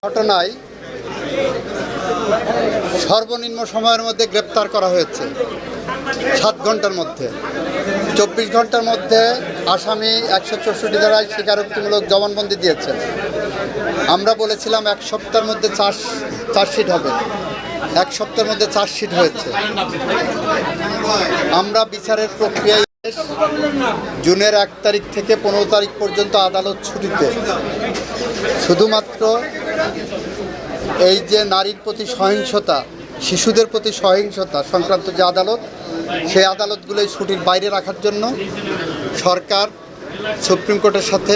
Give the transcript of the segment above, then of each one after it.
ঘটনায় সর্বনিম্ন সময়ের মধ্যে গ্রেপ্তার করা হয়েছে 7 ঘন্টার মধ্যে। 24 ঘন্টার মধ্যে আসামি 164 ধারায় স্বীকারোক্তিমূলক জবানবন্দি দিয়েছেন। আমরা বলেছিলাম 1 সপ্তাহের মধ্যে চার্জশিট হবে, 1 সপ্তাহের মধ্যে চার্জশিট হয়েছে। আমরা বিচারের প্রক্রিয়ায় জুনের 1 তারিখ থেকে 15 তারিখ পর্যন্ত আদালত ছুটিতে। শুধুমাত্র এই যে নারীর প্রতি সহিংসতা, শিশুদের প্রতি সহিংসতা সংক্রান্ত যে আদালত, সেই আদালতগুলোই ছুটির বাইরে রাখার জন্য সরকার সুপ্রিম কোর্টের সাথে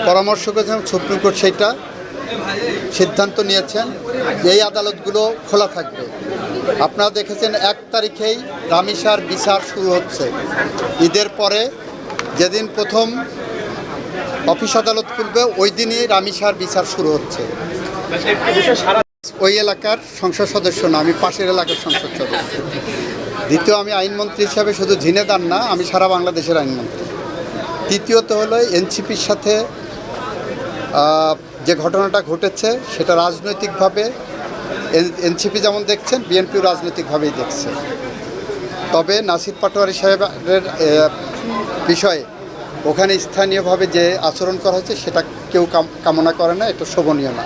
পরামর্শ করেছেন। সুপ্রিম কোর্ট সেইটা সিদ্ধান্ত নিয়েছেন যে এই আদালতগুলো খোলা থাকবে। আপনারা দেখেছেন 1 তারিখেই রামিসার বিচার শুরু হচ্ছে। ঈদের পরে যেদিন প্রথম অফিস আদালত খুলবে ওই দিনই রামিসার বিচার শুরু হচ্ছে। ওই এলাকার সংসদ সদস্য না, আমি পাশের এলাকার সংসদ সদস্য। দ্বিতীয়, আমি আইনমন্ত্রী হিসাবে শুধু ঝিনেদার না, আমি সারা বাংলাদেশের আইনমন্ত্রী। তৃতীয়ত হলো এনসিপির সাথে যে ঘটনাটা ঘটেছে সেটা রাজনৈতিকভাবে এনসিপি যেমন দেখছেন, বিএনপিও রাজনৈতিকভাবেই দেখছে। তবে নাসির পাটোয়ারী সাহেবের বিষয়ে ওখানে স্থানীয়ভাবে যে আচরণ করা হয়েছে সেটা কেউ কামনা করে না, এটা শোভনীয় না।